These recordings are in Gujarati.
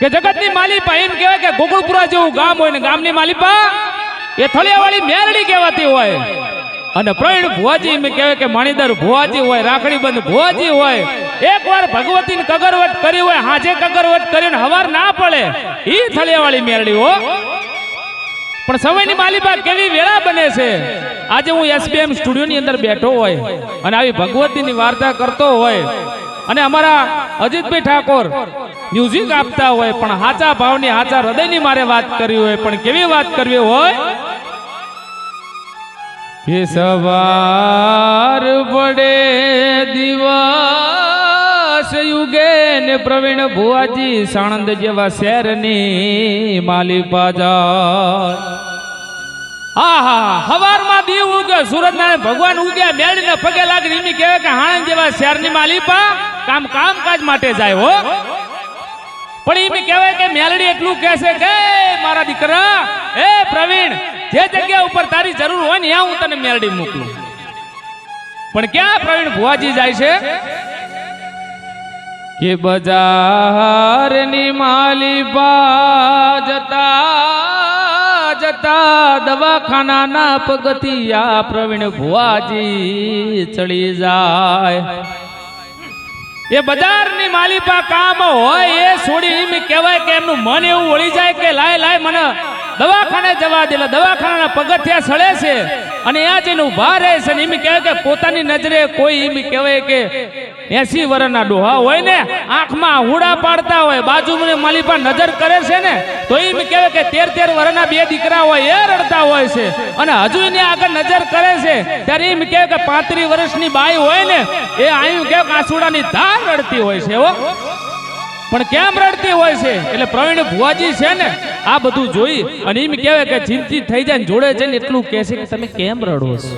કે જગતની માલિપા એમ કહેવાય કે ગોકુળપુરા જેવું ગામ હોય ને ગામની માલિપા એ થળિયાવાળી મેરડી કહેવાતી હોય. અને પ્રવીણ ભુવાજી એમ કહેવાય કે મણીધર ભુવાજી હોય, રાખડી બંધ ભુવાજી હોય. એકવાર ભગવતીને કગરવટ કરી હોય, હાજે કગરવટ કરીને હવાર ના પડે ઈ થળિયાવાળી મેરડી હો. પણ સમયની માલિપા કેવી વેળા બને છે. આજે હું એસબીએમ સ્ટુડિયોની અંદર બેઠો હોય અને આવી ભગવતીની વાર્તા કરતો હોય અને અમારા અજીતભાઈ ઠાકોર મ્યુઝિક આપતા હોય, પણ હાચા ભાવની હાચા હૃદયની મારે વાત કરવી હોય, પણ કેવી વાત કરવી હોય કે સવાર પડે દિવસ યુગે ને પ્રવીણ ભુવાજી સાણંદ જેવા શહેરની માલિપા જાય. આહા હવારમાં દીવ ઉગે, સૂરજનારાયણ ભગવાન ઉગ્યા, મેળીને પગે લાગી એમ કહેવાય કે હાણંદ જેવા શહેરની માલિપા કામકાજ માટે જાય હો. પણ એમ કહેવાય કે મેલડી એટલું કહેશે કે મારા દીકરા એ પ્રવીણ, જે જગ્યા ઉપર તારી જરૂર હોય ને ત્યાં હું તને મેલડી મોકલું. પણ ક્યાં પ્રવીણ ભુવાજી જાય છે કે બજારની માલિપા જતા દવાખાનાના પગથિયા પ્રવીણ ભુવાજી ચડી જાય. એ બજારની માલિપા કામ હોય એ છોડી એમ કહેવાય કે એમનું મન એવું વળી જાય કે લાય મને દવાખાને જવા દે. દવાખાનાના પગથિયા સળે છે અને ત્યાં જઈને ઉભા રહે છે. એમ કહેવાય કે પોતાની નજરે કોઈ એમ કહેવાય કે 80 વર્ષના ડોહા હોય ને આંખમાં હુડા પાડતા હોય, બાજુની માલિપા નજર કરે છે ને તો એમ કહેવાય કે 13 વર્ષના 2 દીકરા હોય એ રડતા હોય છે. અને હજુ એને આગળ નજર કરે છે ત્યારે એમ કહેવાય કે 35 વર્ષની બાઈ હોય ને એ આયું કે આંસુડાની ધાર રડતી હોય છે હો. પણ કેમ રડતી હોય છે? એટલે પ્રવીણ ભુવાજી છે ને આ બધું જોઈ અને એમ કહેવાય કે ચિંતિત થઈ જાય, જોડે જઈને એટલું કહે છે કે તમે કેમ રડો છો?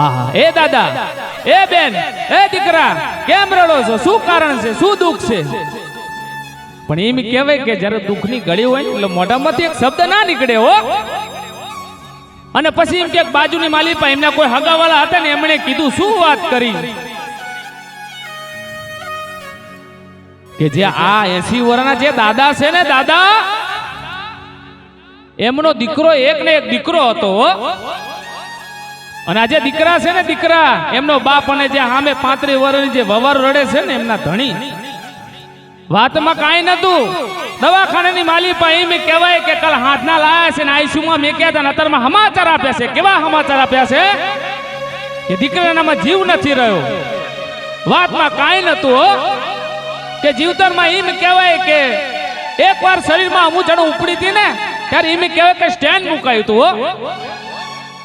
આહા, એ દાદા, એ બેન, એ દીકરા, કેમ રડો છો? શું કારણ છે? શું દુઃખ છે? પણ એમ કહેવાય કે જ્યારે દુઃખની ઘડી હોય એટલે મોઢામાંથી એક શબ્દ ના નીકળે હો. અને પછી એમ કે બાજુની માલિપા એમના કોઈ હગાવાળા હતા ને એમણે કીધું, શું વાત કરી કે જે આ 80 વર્ષના જે દાદા છે ને દાદા, એમનો દીકરો એક ને એક દીકરો હતો. અને આ જે દીકરા છે ને દીકરા, એમનો બાપ અને જે સામે 35 વર્ષની જે વવાર રડે છે ને એમના ધણી. વાતમાં કાંઈ નતું. દવાખાનાની માલિપા એમ કહેવાય કે કાલ હાથના લાયા છે ને આઈસીયુમાં મેક્યા હતા, અત્યારમાં સમાચાર આપ્યા છે. કેવા સમાચાર આપ્યા છે કે દીકરાનામાં જીવ નથી રહ્યો. વાતમાં કાંઈ નતું હો. કે જીવતરમાં એમ કહેવાય કે એકવાર શરીરમાં અમુચણો ઉપડી હતી ને ત્યારે એમ કહેવાય કે સ્ટેન્ડ મુકાયું હતું હો.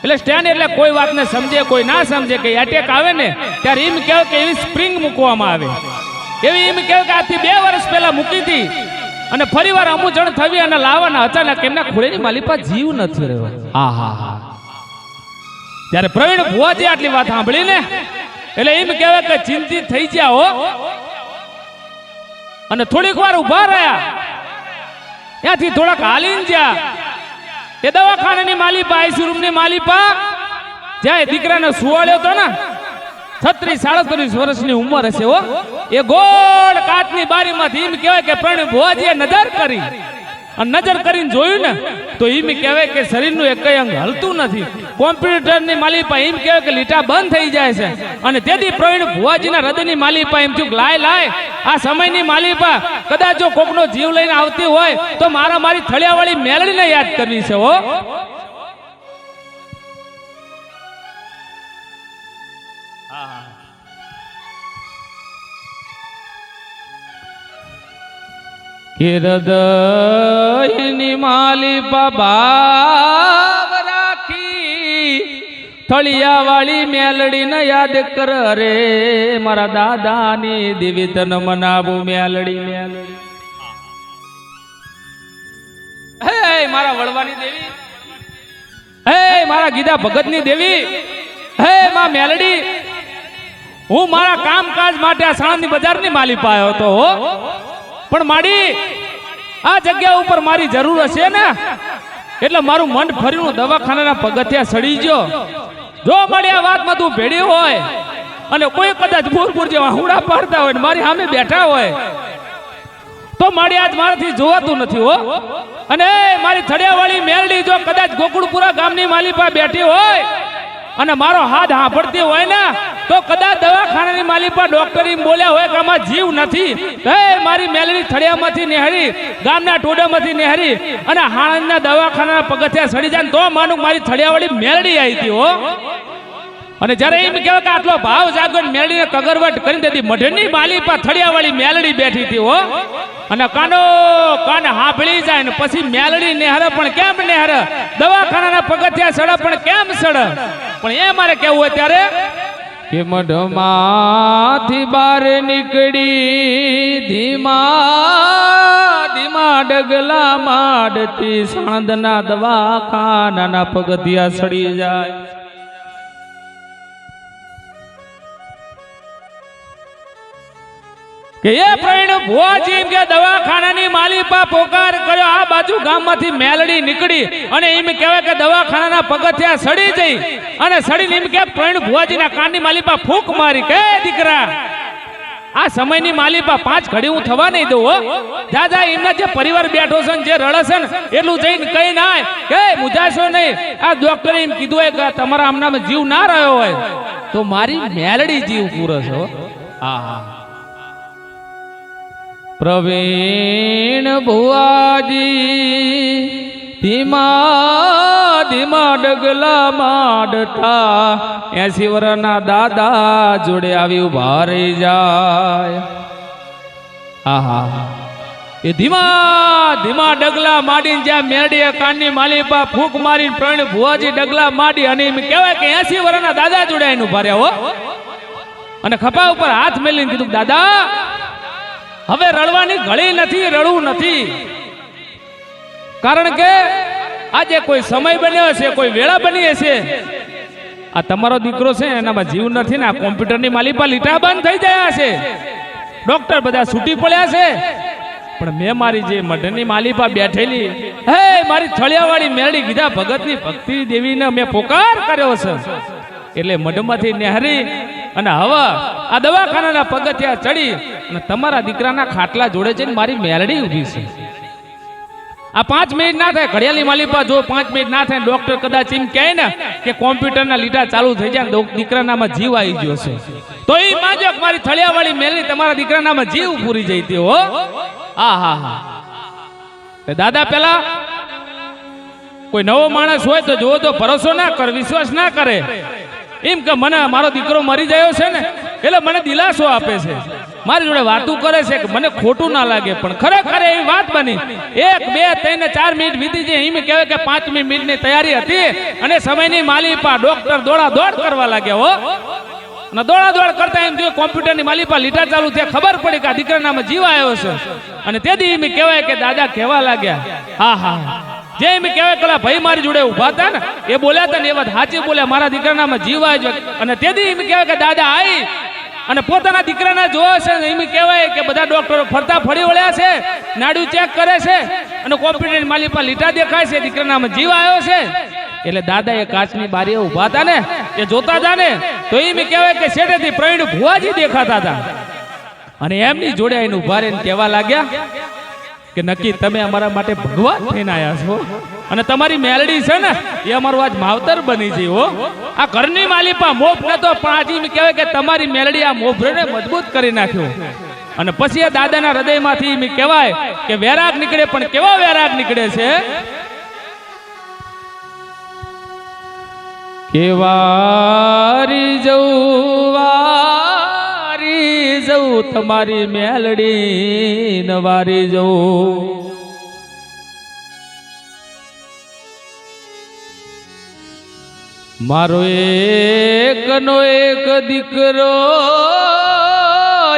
એટલે સ્ટેન્ડ એટલે કોઈ વાતને સમજે કોઈ ના સમજે કે એટેક આવે ને ત્યારે એમ કહેવાય કે એવી સ્પ્રિંગ મૂકવામાં આવે. એવી એમ કહેવાય કે આજથી 2 વર્ષ પહેલા મૂકી હતી અને ફરીવાર અમુચણ થવી અને લાવવાના અચાનક એમના ખોળેની માલિપા જીવ નથી રહ્યો. આહા, ત્યારે પ્રવીણ ભુવાજી આટલી વાત સાંભળી ને એટલે એમ કહેવાય કે ચિંતિત થઈ ગયા હો. અને થોડીક વાર ઉભા રહ્યા, ત્યાંથી થોડાક હાલીને ગયા એ દવાખાનાની માલિપા, આઈસી રૂમની માલિપા જ્યાં દીકરાને સુવાડ્યો હતો ને 36-37 વર્ષની ઉંમર હશે હો. એ ગોળ કાચની બારીમાંથી એમ કહેવાય કે પ્રવીણ ભુવાજીએ નજર કરી અને નજર કરીને જોયું ને તો એમ કહેવાય કે શરીરનું એકય અંગ હલતું નથી. કોમ્પ્યુટરની માલિપા એમ કહેવાય કે લીટા બંધ થઈ જાય છે. અને તેથી પ્રવીણ ભુવાજીના હૃદયની માલિપા એમ થયું લાય આ સમયની માલિપા કદાચ જો કોકનો જીવ લઈને આવતી હોય તો મારી થળિયાવાળી મેલડીને યાદ કરવી છે હો. કે હૃદયની માલિપા ભાવ રાખી થળિયાવાળી મેલડીને યાદ કર રે મારા દાદાની દેવી તન મનાવું મેલડી. હે મારા વડવાની દેવી, હે મારા ગીધા ભગતની દેવી, હે માં મેલડી, હું મારા કામકાજ માટે આ સાણંદની બજારની માલિપા આવ્યો હતો હો. પણ માડી આ જગ્યા ઉપર મારી જરૂર હશે ને એટલે મારું મન ફરીનું દવાખાનાના પગથિયા સડી ગયો. જો મારી આ વાતમાં તું ભેડી હોય અને કોઈ કદાચ પૂરપૂર જેવા હુડા પાડતા હોય ને મારી સામે બેઠા હોય તો મારી આજ મારાથી જોવાતું નથી હો. અને મારી થડિયાવાળી મેલડી જો કદાચ ગોકુળપુરા ગામની માલિપા બેઠી હોય અને મારો હાથ હાંભળતી હોય ને તો કદાચ દવાખાનાની માલિપા ડોક્ટર એમ બોલ્યા હોય કે આમાં જીવ નથી. મારી મેલડી થડિયામાંથી નેહરી ગામના ટોડામાંથી નેહરી અને હાણંદના દવાખાના પગથિયા સડી જાય તો માનું મારી થડિયાવાળી મેલડી આવી હતી હો. અને જ્યારે એમ કહેવાય કે આટલો ભાવ જાગો મેલડીને કગરવટ કરી દેતી મઢની માલિપા થડિયાવાળી મેલડી બેઠી હતી હો. અને કાન હાંભળી જાય ને પછી મેલડી નેહરે પણ કેમ નેહરે, દવાખાનાના પગથિયા સડે પણ કેમ સડે. પણ એ મારે કેવું હોય ત્યારે કે મઢમાંથી બહાર નીકળી ધીમા ધીમા ડગલા માંડતી સાણંદના દવાખાનાના પગથિયા સડી જાય. કે એ પ્રવીણ ભુવાજી એમ કે દવાખાનાની માલિપા પોકાર કર્યો, આ બાજુ ગામમાંથી મેલડી નીકળી અને એમ કહેવાય કે દવાખાનાના પગથિયા સડી જઈ અને સડીને એમ કે પ્રવીણ ભુવાજીના કાનની માલિપા ફૂંક મારી કે દીકરા આ સમયની માલિપા 5 ઘડી હું થવા નહીં દઉં હો. દાદા એમના જે પરિવાર બેઠો છે ને જે રડે છે ને એટલું જઈને કઈ ના કે મુજાશો નહીં. આ ડોક્ટરે એમ કીધું હોય કે તમારા આમનામાં જીવ ના રહ્યો હોય તો મારી મેલડી જીવ પૂરો છે. હા પ્રવીણ ભુવાજી ધીમા ધીમા ડગલા માંડતા 80 વર્ષના દાદા જોડે આવી ઉભા રહી જાય. આહા એ ધીમા ધીમા ડગલા માંડીને જ્યાં મેરડીએ કાનની માલિપા ફૂંક મારીને પ્રવીણ ભુવાજી ડગલા માંડી અને એમ કહેવાય કે 80 વર્ષના દાદા જોડે આવીને ઉભા રહ્યા હો. અને ખભા ઉપર હાથ મેલીને કીધું દાદા હવે રડવાની ઘડી નથી, રડવું નથી. કારણ કે આજે કોઈ સમય બન્યો હશે, કોઈ વેળા બની હશે. આ તમારો દીકરો છે એનામાં જીવ નથી ને આ કોમ્પ્યુટરની માલિપા લીટા બંધ થઈ ગયા હશે, ડોક્ટર બધા છૂટી પડ્યા છે. પણ મેં મારી જે મઢની માલિપા બેઠેલી મારી થળિયાવાળી મેરડી કીધા ભગતની ભક્તિ દેવીને મેં પોકાર કર્યો છે એટલે મઢમાંથી નેહરી અને હવે આ દવાખાનાના પગથિયા ચડી અને તમારા દીકરાના ખાટલા જોડે છે મારી મેલડી ઊભી છે. આ 5 મિનિટ ના થાય ઘડિયાળની માલિપા જો 5 મિનિટ ના થાય ડોક્ટર કદાચ એમ કહે ને કે કોમ્પ્યુટરના લીટા ચાલુ થઈ જાય દીકરાનામાં જીવ આવી ગયો છે તો એ માજો મારી થળિયાવાળી મેલડી તમારા દીકરાનામાં જીવ પૂરી જઈતી હો. હા દાદા પેલા કોઈ નવો માણસ હોય તો જોવો તો ભરોસો ના કરે, વિશ્વાસ ના કરે. એમ કે મને મારો દીકરો મરી ગયો છે ને એટલે મને દિલાસો આપે છે, મારી જોડે વાતું કરે છે કે મને ખોટું ના લાગે. પણ ખરેખર એવી વાત બની 1 2 3 4 મિનિટ વીતી જાય એમ કહેવાય કે 5મી મિનિટની તૈયારી હતી અને સમયની માલિપા ડોક્ટર દોડા દોડ કરવા લાગ્યા હો. અને દોડા દોડ કરતા એમ જોયું કોમ્પ્યુટરની માલિપા લીટા ચાલુ થયા, ખબર પડી કે આ દીકરાનામાં જીવ આવ્યો છે. અને તેથી એમ કહેવાય કે દાદા કહેવા લાગ્યા હા જેમ કહેવાય કે ભાઈ મારી જોડે ઉભા હતા ને એ બોલ્યા હતા ને એ વાત સાચી બોલ્યા, મારા દીકરાનામાં જીવ આવ્યો. અને તેથી એમ કહેવાય કે દાદા આવી અને પોતાના દીકરાના જોવે છે. એમ કહેવાય કે બધા ડોક્ટરો ફરતા ફરી વળ્યા છે, નાડું ચેક કરે છે અને કોમ્પ્યુટરની માલિપા લીટા દેખાય છે, દીકરાનામાં જીવ આવ્યો છે. એટલે દાદા એ કાચની બારીએ ઉભા હતા ને એ જોતા હતા ને તો એમ કહેવાય કે શેઠેથી પ્રવીણ ભુવાજી દેખાતા હતા અને એમની જોડે આવીને ઉભા રહીને કહેવા લાગ્યા કે નક્કી તમે અમારા માટે ભગવાન થઈને આવ્યા છો અને તમારી મેલડી છે ને એ અમારું આજ માવતર બની છે હો. આ ઘરની માલિપા મોભ નતો પણ આજે એમ કહેવાય કે તમારી મેલડી આ મોભને મજબૂત કરી નાખ્યો. અને પછી આ દાદાના હૃદયમાંથી એમ કહેવાય કે વૈરાગ નીકળે, પણ કેવો વૈરાગ નીકળે છે કે વારી જવું તમારી મેલડી નવારી જવું. મારો એકનો એક દીકરો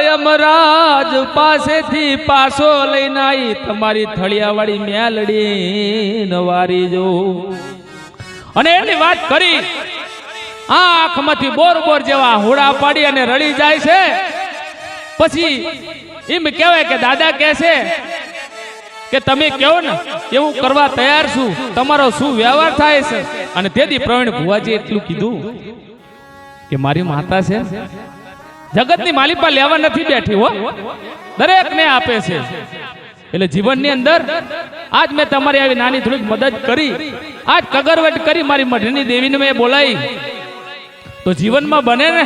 યમરાજ પાસેથી પાછો લઈને આવી તમારી થળિયાવાળી મેલડી નવારી જવું. અને એની વાત કરી આંખમાંથી બોર બોર જેવા હોડા પાડી અને રડી જાય છે. પછી એમ કહેવાય કે દાદા કહે છે કે તમે કહો ને એવું કરવા તૈયાર છું, તમારો શું વ્યવહાર થાય છે. અને તેથી પ્રવીણ ભુવાજી એટલું કીધું કે મારી માતા છે જગતની માલિપા લેવા નથી બેઠી હો, દરેકને આપે છે. એટલે જીવનની અંદર આજ મેં તમારી આવી નાની થોડીક મદદ કરી, આજ કગરવટ કરી મારી મઢની દેવીને મેં બોલાવી, તો જીવનમાં બને ને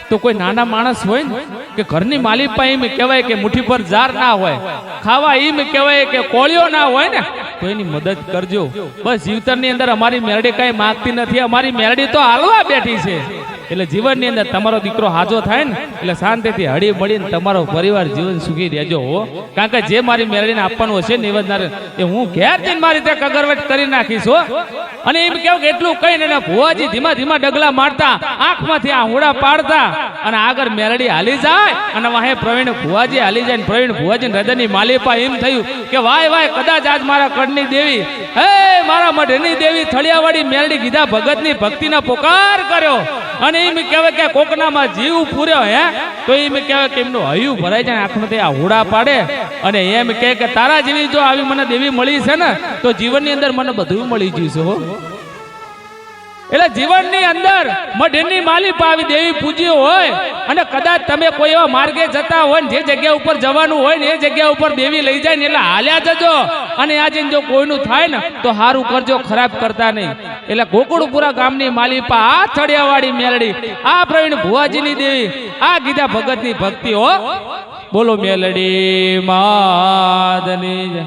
તો કોઈ નાના માણસ હોય ને કે ઘરની માલિપા એમ કહેવાય કે મુઠ્ઠી પર જાર ના હોય, ખાવા એમ કહેવાય કે કોળિયો ના હોય ને તો એની મદદ કરજો. બસ જીવતરની અંદર અમારી મેરડી કઈ માંગતી નથી, અમારી મેરડી તો હાલવા બેઠી છે. એટલે જીવનની અંદર તમારો દીકરો હાજો થાય ને એટલે શાંતિથી હળી મળીને તમારો પરિવાર જીવન સુખી રહેજો હો. કારણ કે જે મારી મેરડીને આપવાનું હશે નિવેદનાર એ હું ઘેર જઈને મારી રીતે કગરવટ કરી નાખીશ હો. અને એમ કેવું કે એટલું કઈ ને ભુવાજી ધીમા ધીમા ડગલા મારતા, આંખમાંથી આ હોડા પાડતા અને આગળ મેરડી હાલી જાય અને વાહે પ્રવીણ ભુવાજી હાલી જાય ને પ્રવીણ ભુવાજી હૃદયની માલિપા એમ થયું કે વાય વાય કદાચ આજ મારા કડની દેવી, હે મારા મઢની દેવી થળિયાવાળી મેરડી ગીધા ભગતની ભક્તિનો પોકાર કર્યો અને એમ કહેવાય કે કોકનામાં જીવ પૂર્યો હે તો એમ કહેવાય કે એમનું હૈયું ભરાય જાય આંખમાંથી આ હોડા પાડે અને એમ કહે કે તારા જેવી જો આવી મને દેવી મળી છે ને તો જીવનની અંદર મને બધું મળી જશે હો. એટલે જીવનની અંદર મઢની માલિપા આવી દેવી પૂજ્યો હોય અને કદાચ તમે કોઈ એવા માર્ગે જતા હોય ને જે જગ્યા ઉપર જવાનું હોય ને એ જગ્યા ઉપર દેવી લઈ જાય ને એટલે હાલ્યા જજો અને આજે જો કોઈનું થાય ને તો સારું કરજો, ખરાબ કરતા નહીં. એટલે ગોકુળપુરા ગામની માલિપા આ થળિયાવાળી મેલડી, આ પ્રવીણ ભુવાજીની દેવી, આ ગીધા ભગતની ભક્તિ હો. બોલો મેલડી માદની.